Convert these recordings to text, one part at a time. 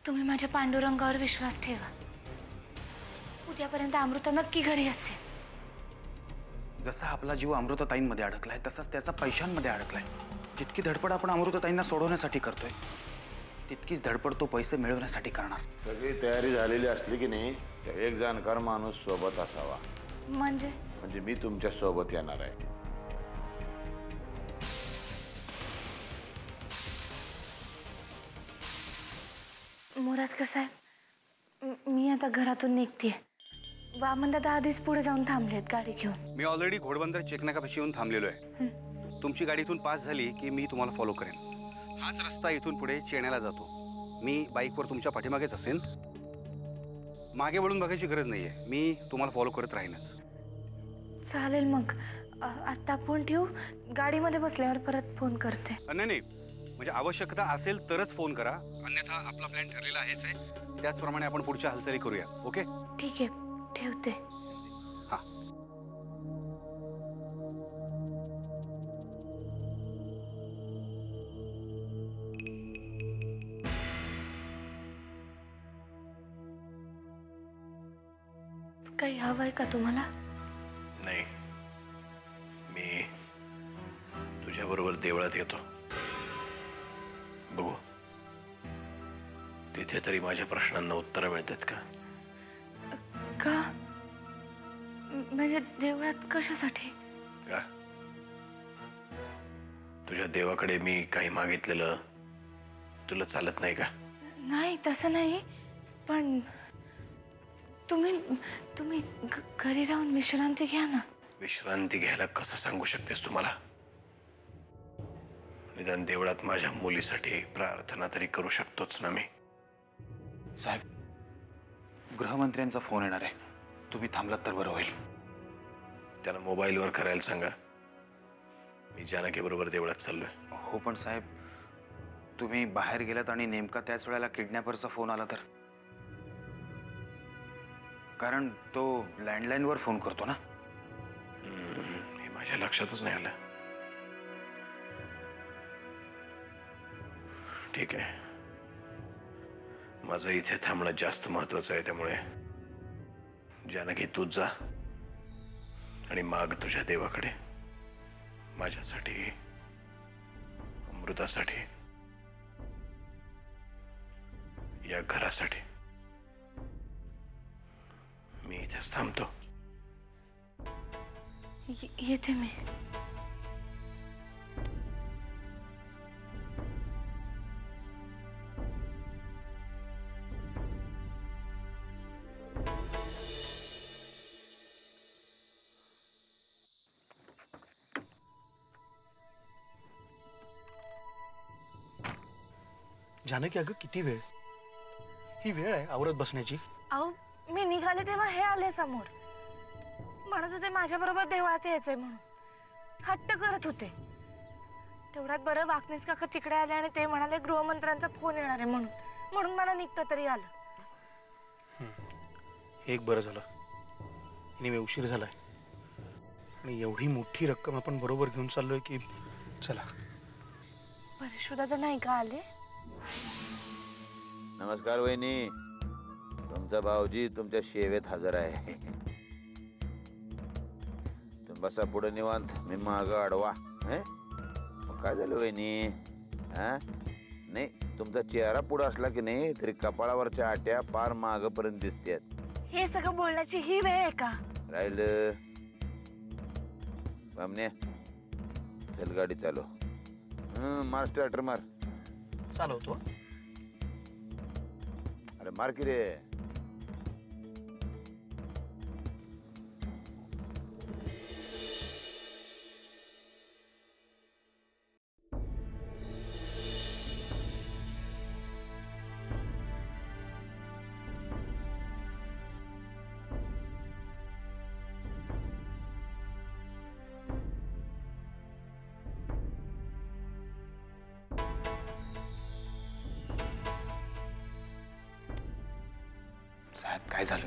तुम्ही माझ्या पांडुरंगावर विश्वास ठेवा. उद्यापर्यंत अमृता नक्की घरी असेल. जसा आपला जीव अमृताताईंमध्ये अडकलाय तसाच त्याचा पैशांमध्ये अडकलाय. जितकी धडपड आपण अमृताताईंना सोडवण्यासाठी करतोय तितकीच धडपड तो पैसे मिळवण्यासाठी करणार. सगळी तयारी झालेली असली की नाही तर एक जाणकार माणूस सोबत असावा. म्हणजे मी तुमच्या सोबत येणार आहे. मोरातकर साहेब, मी आता घरातून निघते. वामनदादा आधीच पुढे जाऊन थांबलेत गाडी घेऊन. मी ऑलरेडी घोडबंदर चेकनाकापाशी येऊन थांबलेलो आहे. तुमची गाडी इथून पास झाली की मी तुम्हाला फॉलो करेन. हाच रस्ता इथून पुढे चेण्याला जातो. मी बाईकवर तुमच्या पाठीमागेच असेन. मागे वळून बघायची गरज नाहीये. मी तुम्हाला फॉलो करत राहीनच. चालेल मग. आता फोन ठेवू? गाडीमध्ये बसल्यावर परत फोन करते. नाही, म्हणजे आवश्यकता असेल तरच फोन करा. अन्यथा आपला प्लॅन ठरलेला आहेच आहे. त्याचप्रमाणे आपण पुढच्या हालचाली करूया. ओके? ठीक आहे, ठेवते. हां. काही हवंय का तुम्हाला? नाही, मी तुझ्या बरोबर देवळात येतो. बघू तिथे तरी माझ्या प्रश्नांना उत्तर मिळतात का? का? म्हणजे देवळात कशासाठी? का तुझ्या देवाकडे मी काही मागितलेलं तुला चालत नाही का? नाही, तसं नाही. पण तुम्ही घरी राहून विश्रांती घ्या ना. विश्रांती घ्यायला कसं सांगू शकतेस तुम्हाला? निदान देवळात माझ्या मुलीसाठी प्रार्थना तरी करू शकतोच ना मी. साहेब, गृहमंत्र्यांचा फोन येणार आहे. तुम्ही थांबलात तर बरं होईल. त्याला मोबाईलवर करायला सांगा. मी जानकी बरोबर देवळात चाललोय. हो, पण साहेब तुम्ही बाहेर गेलात आणि नेमका त्याच वेळेला किडनॅपरचा फोन आला तर? कारण तो लँडलाईनवर फोन करतो ना. हे माझ्या लक्षातच नाही आलं. ठीक आहे, माझं इथे थांबणं जास्त महत्वाचं आहे. त्यामुळे जानकी तूच जा आणि माग तुझ्या देवाकडे माझ्यासाठी, अमृतासाठी, या घरासाठी. मी इथेच थांबतो. येते मी. जानकी, अगं किती वेळ? ही वेळ आहे आवरत बसण्याची. अहो, मी निघाले तेव्हा हे आले समोर. म्हणत होते माझ्या बरोबर देवळात यायचंय म्हणून. हट्ट करत होते. तेवढ्यात बरं वाकणीस काका तिकडे आले आणि ते म्हणाले गृहमंत्र्यांचा फोन येणार आहे म्हणून मला निघता तरी आलं. एक बरं झालं. मी उशीर झालाय आणि एवढी मोठी रक्कम आपण बरोबर घेऊन चाललोय की चला. परशुदादा नाही का आले? नमस्कार वहिनी. तुमचा भाऊजी तुमच्या सेवेत हजर आहे. तुम्ही बसा पुढे निवांत. मी माग अडवा. काय झालं वहिनी? नाही, तुमचा चेहरा पुढे असला की नाही तरी कपाळावरच्या आट्या पार मागपर्यंत दिसतात. हे सगळं बोलण्याची ही वेळ आहे का? राहिलं बामण्या, चल गाडी चालव. मार स्टार्टर मार. चालवतो. अरे मार की रे. साहेब, काय झालं?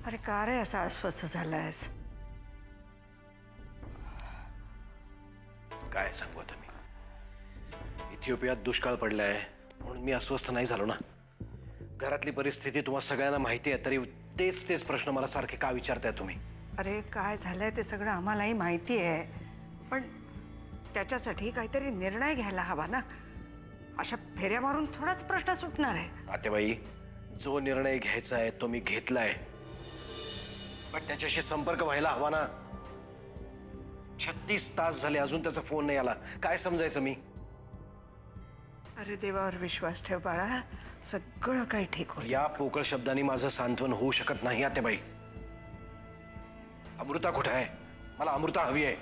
अरे का रे असा अस्वस्थ झालायस? काय सांगू आता मी? इथिओपियात दुष्काळ पडलाय म्हणून मी अस्वस्थ नाही झालो ना. घरातली परिस्थिती तुम्हाला सगळ्यांना माहिती आहे, तरी तेच तेच प्रश्न मला सारखे का विचारताय तुम्ही? अरे काय झालंय ते सगळं आम्हालाही माहिती आहे, पण त्याच्यासाठी काहीतरी निर्णय घ्यायला हवा ना. अशा फेऱ्या मारून थोडाच प्रश्न सुटणार आहे. आतेबाई, जो निर्णय घ्यायचा आहे तो मी घेतलाय, पण त्याच्याशी संपर्क व्हायला हवा ना. 36 तास झाले अजून त्याचा फोन नाही आला. काय समजायचं मी? अरे देवावर विश्वास ठेव बाळा, सगळं काही ठीक होईल. या पोकळ शब्दांनी माझं सांत्वन होऊ शकत नाही आतेबाई. अमृता कुठे आहे? मला अमृता हवी आहे.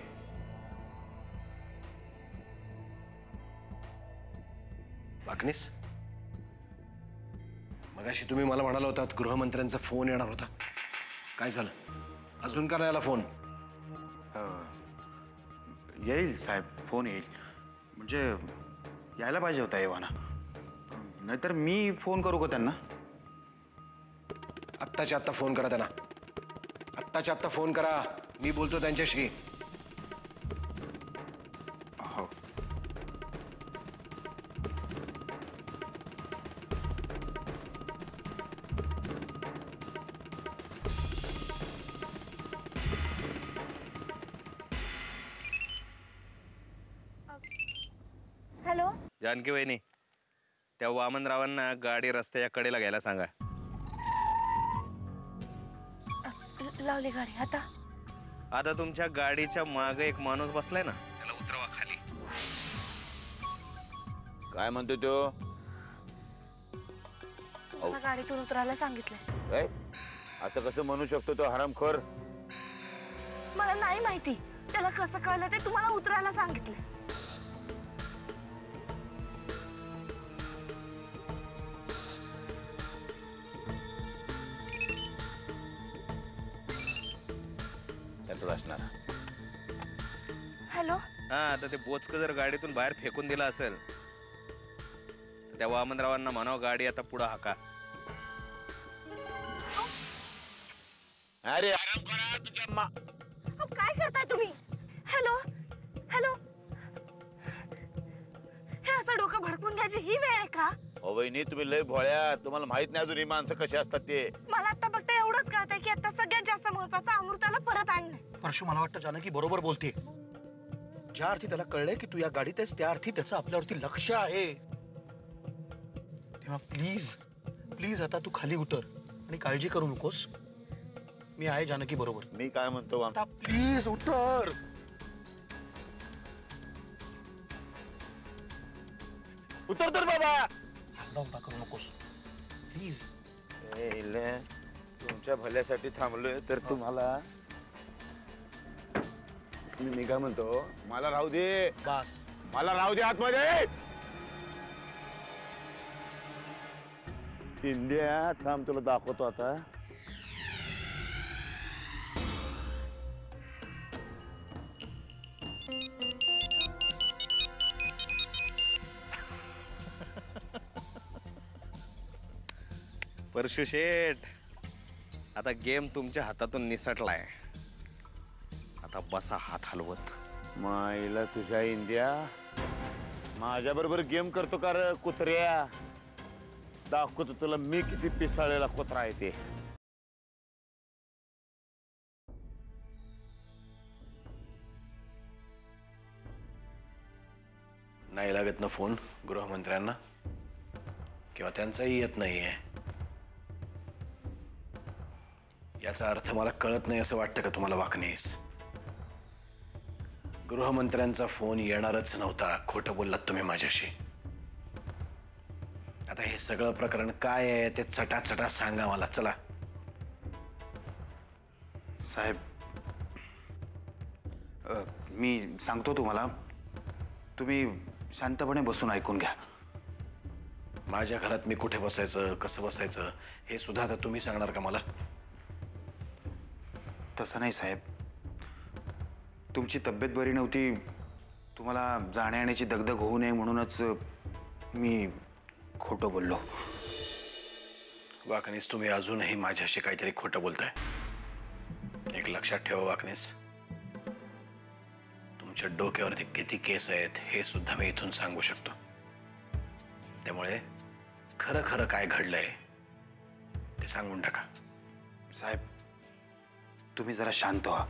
वाकनीस, मगाशी तुम्ही मला म्हणाला होतात गृहमंत्र्यांचा फोन येणार होता. काय झालं? अजून का नाही आला फोन? येईल साहेब, फोन येईल. म्हणजे यायला पाहिजे होता एव्हाना, नाहीतर मी फोन करू का त्यांना? आत्ताच्या आत्ता फोन करा त्यांना. आत्ताच्या आत्ता फोन करा. मी बोलतो त्यांच्याशी. हो. हॅलो. जानकी वहिनी, त्या वामनरावांना गाडी रस्त्याच्या कडेला घ्यायला सांगा. लावली गाडी. आता आता तुमच्या गाडीच्या मागे एक माणूस बसलाय ना, त्याला उतरवा खाली. काय म्हणतो तो? तुम्हाला गाडीतून उतरायला सांगितलंय. काय? असं कसं म्हणू शकतो तो हरामखोर? मला नाही माहिती त्याला कसं कळलं ते. तुम्हाला उतरायला सांगितलंय. त्यातच असणार. हॅलो. हा, आता ते बोचक जर गाडीतून बाहेर फेकून दिला असेल तर त्या वामनरावांना म्हणावं गाडी आता पुढं हाका. अरे हरामखोरा, तुझ्या अहो, काय करताय तुम्ही? Hello hello. हे असं डोकं भडकून घ्यायची ही वेळ आहे का? ओ वहिनी, तुम्ही लय भोळ्या. तुम्हाला माहित नाही अजून ही माणसं कशी असतात ते. मला आता फक्त एवढंच कळतंय की आता सगळ्यात जास्त महत्वाचं अमृताला परत आणणं. परशु, मला वाटतं जानकी बरोबर बोलते. ज्या अर्थी त्याला कळलंय की तू या गाडीत आहेस, त्या अर्थी त्याचं आपल्यावरती लक्ष आहे. तेव्हा प्लीज प्लीज आता तू खाली उतर आणि काळजी करू नकोस. मी आहे जानकी बरोबर. मी काय म्हणतो, आता प्लीज उतर. उतर तर बाबा. हल्ला करू नकोस प्लीज. तुमच्या भल्यासाठी थांबलोय तर तुम्हाला मी काय म्हणतो, मला राहू दे. बस. मला राहू दे आतमध्ये. इंडिया थांब, तुला दाखवतो आता. परशु शेठ, आता गेम तुमच्या हातातून निसटलाय. आता बसा हात हलवत. माईला तुझ्या इंडिया, माझ्या बरोबर गेम करतो का रे कुत्र्या? दाखवतो तुला मी किती पिसाळलेला कुत्रा आहे ते. नाही लागत ना फोन गृहमंत्र्यांना, किंवा त्यांचाही येत नाहीये. याचा अर्थ मला कळत नाही असं वाटतं का तुम्हाला वाकणीस? गृहमंत्र्यांचा फोन येणारच नव्हता, खोटं बोललात तुम्ही माझ्याशी. आता हे सगळं प्रकरण काय आहे ते चटाचटा सांगा मला. चला साहेब, मी सांगतो तुम्हाला, तुम्ही शांतपणे बसून ऐकून घ्या. माझ्या घरात मी कुठे बसायचं, कसं बसायचं हे सुद्धा आता तुम्ही सांगणार का मला? तसं नाही साहेब, तुमची तब्येत बरी नव्हती, तुम्हाला जाण्या येण्याची दगदग होऊ नये म्हणूनच मी खोटं बोललो. वाकणीस, तुम्ही अजूनही माझ्याशी काहीतरी खोटं बोलताय. एक लक्षात ठेवा वाकणीस, तुमच्या डोक्यावरती किती केस आहेत हे सुद्धा मी इथून सांगू शकतो. त्यामुळे खरं खरं काय घडलंय ते सांगून टाका. साहेब तुम्ही जरा शांत व्हा,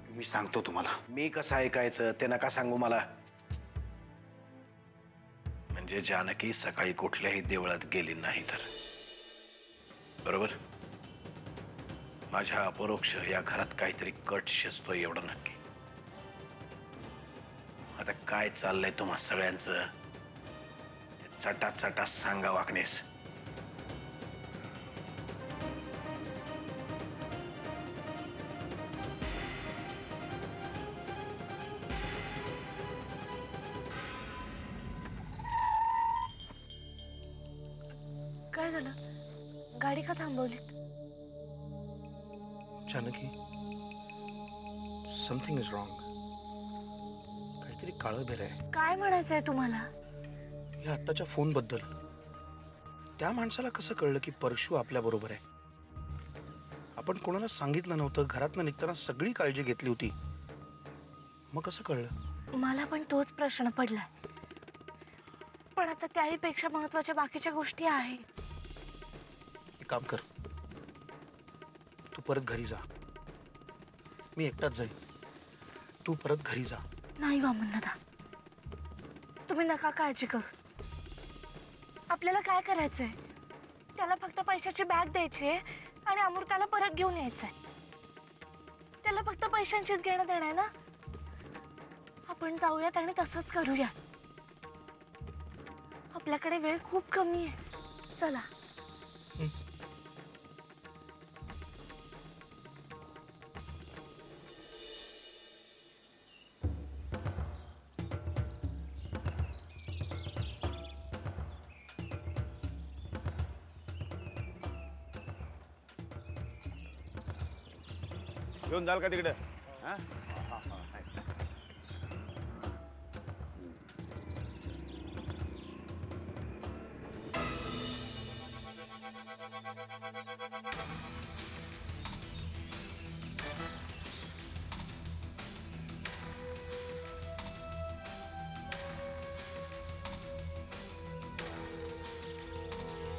मी सांगतो तुम्हाला. मी कसं ऐकायचं ते नका सांगू मला. म्हणजे जानकी सकाळी कुठल्याही देवळात गेली नाही तर. बरोबर? माझ्या अपरोक्ष या घरात काहीतरी कट शिजतोय एवढं नक्की. आता काय चाललंय तुम्हा सगळ्यांचं ते चटा चटा सांगा वाकणीस. काय झालं? गाडी का थांबवलीत? Janaki, something is wrong. काहीतरी काळं बेर आहे. काय म्हणायचंय तुम्हाला? या आत्ताच्या फोनबद्दल. त्या माणसाला कसं कळलं की परशू आपल्या बरोबर आहे? आपण कोणाला सांगितलं नव्हतं, घरातनं निघताना सगळी काळजी घेतली होती, मग कसं कळलं? मला पण तोच प्रश्न पडलाय. पण आता त्याही पेक्षा महत्वाच्या बाकीच्या गोष्टी आहेत. एक काम कर, तू परत घरी जा. मी एकटाच जाईल, तू परत घरी जा. नाही वामन दादा, तुम्ही नका काळजी करू. आपल्याला काय करायचंय? त्याला फक्त पैशाची बॅग द्यायची आणि अमृताला परत घेऊन यायचंय. त्याला फक्त पैशांचीच घेणं देणं आहे ना. आपण जाऊयात आणि तसंच करूया. आपल्याकडे वेळ खूप कमी आहे. चला. घेऊन जाल का तिकडे? हा?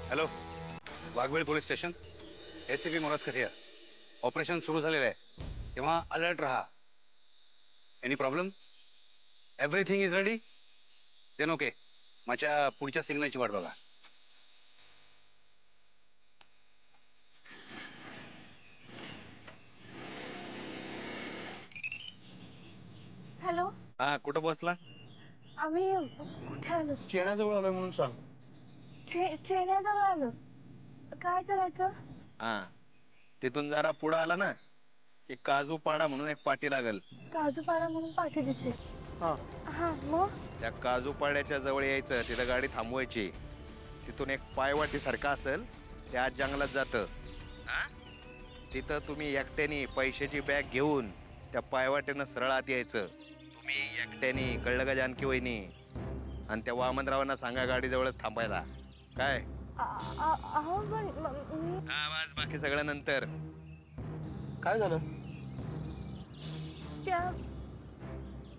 Hello, Waghvel police station. ACP Morajkar here. Operation सुरू झालेलं आहे, तेव्हा अलर्ट रहा. Any problem? Everything is ready? Then okay. माझ्या पुढच्या सिग्नलची वाट बघा. हॅलो, हा, कुठं बसला? आम्ही कुठे आलो? चेण्याजवळ आलोय म्हणून सांग. चेन्याजवळ आलो. काय करायचं? हा, तिथून जरा पुढे आला ना की काजू पाडा म्हणून एक पाटी लागल. काजूपाडा म्हणून पाठी दिसते. हा, हा, मग त्या काजू पाड्याच्या जवळ यायचं, तिथं गाडी थांबवायची. तिथून एक पायवाटी सारखा असेल, त्या जंगलात जातं. तिथं तुम्ही एकट्याने पैशाची बॅग घेऊन त्या पायवाटीनं सरळ आत यायचं. तुम्ही एकट्याने, कळलं का जानकी वहिनी? आणि त्या वामनरावांना सांगा गाडी जवळच थांबायला. काय? अहो पण आवाज बाकी सगळं नंतर. काय झालं?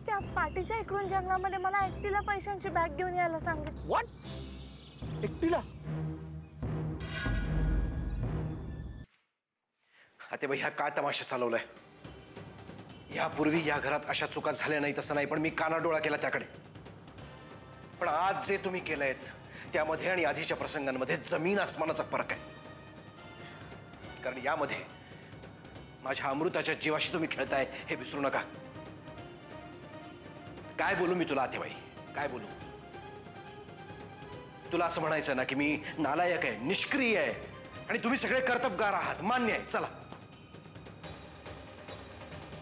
त्या पाठीच्या इकडून जंगलामध्ये मला एकटीला पैशांची बॅग घेऊन यायला सांगितलं. व्हॉट? एकटीला? आता बाई, ह्या काय तमाशा चालवलाय? यापूर्वी या घरात अशा चुका झाल्या नाही तसं नाही, पण मी कानाडोळा केला त्याकडे. पण आज जे तुम्ही केलंयत त्यामध्ये आणि आधीच्या प्रसंगांमध्ये जमीन आसमानाचा फरक आहे. कारण यामध्ये माझ्या अमृताच्या जीवाशी तुम्ही खेळताय हे विसरू नका. काय बोलू मी तुला आतेबाई, काय बोलू? तुला असं म्हणायचं ना की मी नालायक आहे, निष्क्रिय आहे आणि तुम्ही सगळे कर्तबगार आहात. मान्य आहे, चला.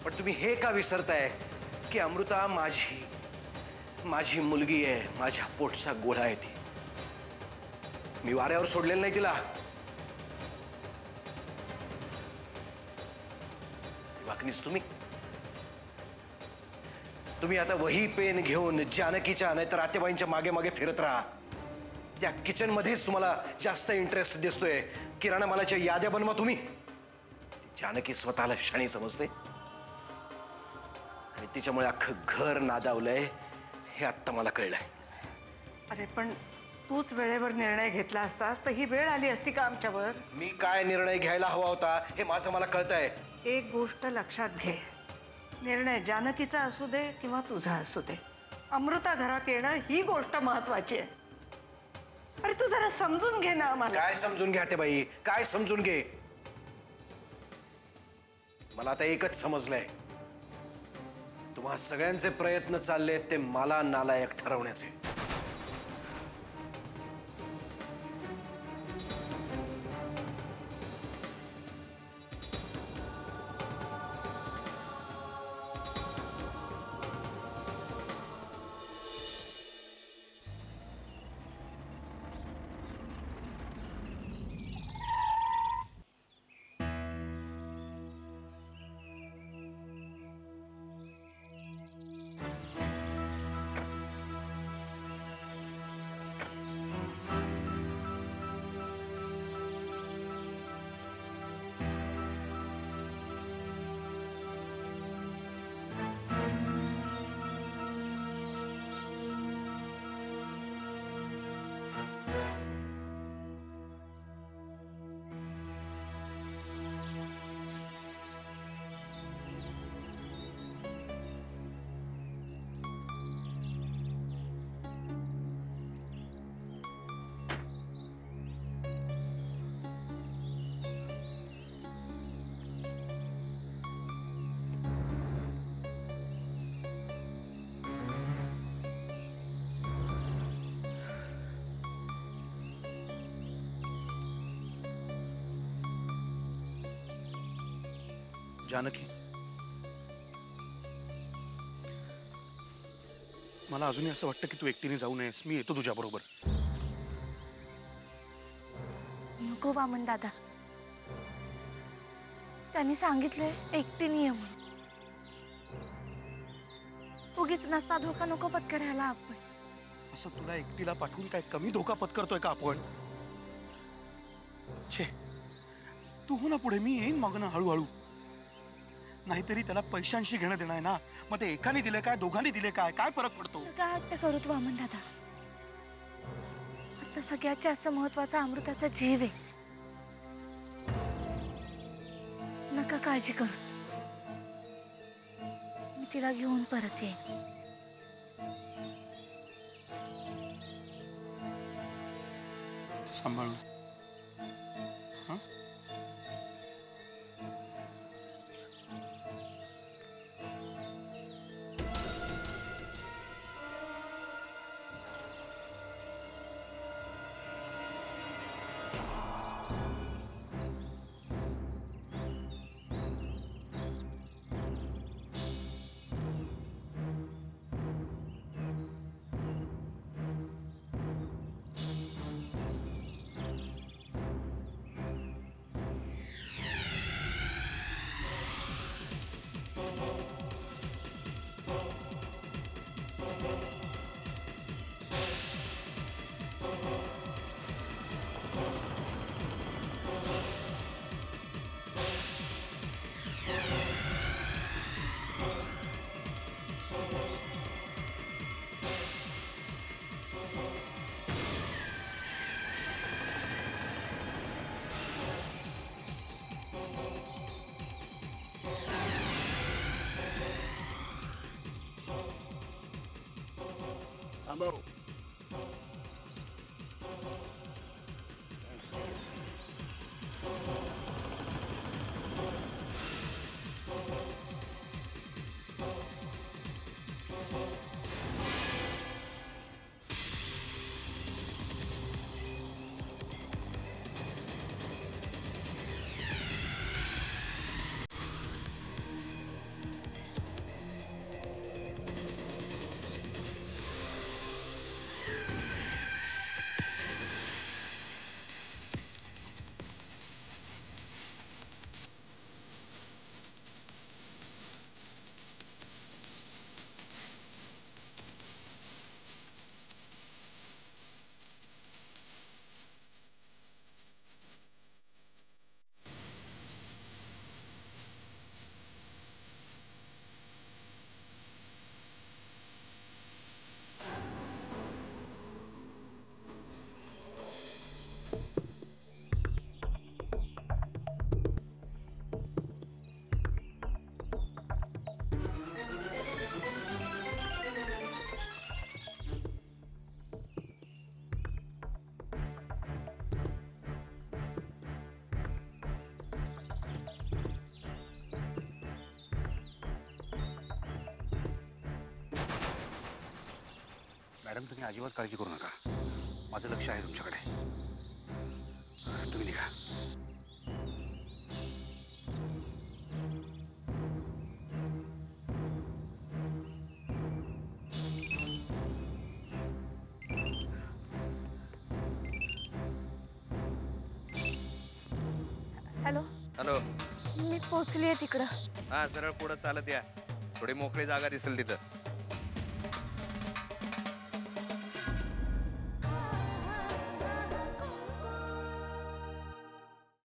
पण तुम्ही हे का विसरताय की अमृता माझी मुलगी आहे, माझ्या पोटचा गोळा आहे. ती मी वाऱ्यावर सोडलेलं नाही तिला. वाकणीस तुम्ही आता वही पेन घेऊन जानकीच्या नाहीतर आतेबाईंच्या मागे मागे फिरत राहा. त्या किचन मध्येच तुम्हाला जास्त इंटरेस्ट दिसतोय. किराणा मालाच्या याद्या बनवा तुम्ही. जानकी स्वतःला शाणी समजते आणि तिच्यामुळे अख्खं घर नादावलंय हे आत्ता मला कळलंय. अरे पण तूच वेळेवर निर्णय घेतला असतास तर ही वेळ आली असती का आमच्यावर? मी काय निर्णय घ्यायला हवा होता हे माझं मला कळतंय. एक गोष्ट लक्षात घे, निर्णय जानकीचा असू दे किंवा तुझा असू दे, अमृता घरात येणं ही गोष्ट महत्वाची आहे. अरे तू जरा समजून घे ना आम्हाला. काय समजून घ्या ते बाई, काय समजून घे? मला आता एकच समजलंय, तुम्हा सगळ्यांचे प्रयत्न चाललेत ते मला नालायक ठरवण्याचे. जानकी, मला अजूनही असं वाटतं की तू एकटीने जाऊ नयेस. मी येतो तुझ्या बरोबर. नको वामन दादा, त्यांनी सांगितलंय एकटीने ये म्हणून. उगीच नसता धोका नको पत्करायला आपण. असं तुला एकटीला पाठवून काय कमी धोका पत्करतोय का आपण? छे, तू हो ना पुढे, मी येईन मग ना हळूहळू. नाहीतरी त्याला पैशांशी घेणं देणं आहे ना. मग ते एकाने दिले काय, दोघांनी दिले काय, काय फरक पडतो? काय हट्ट करूत वामन दादा, आता सगळ्यात जास्त महत्वाचा अमृताचा जीव आहे. नका काळजी करू, मी तिला घेऊन परत येईन. सांभाळून. हं? थांबव. मॅडम तुम्ही अजिबात काळजी करू नका, माझं लक्ष आहे तुमच्याकडे. तुम्ही निघा. Hello, hello. मी पोचली आहे तिकडं. हा, सरळ पुढं चालत या. थोडी मोकळी जागा दिसेल तिथं.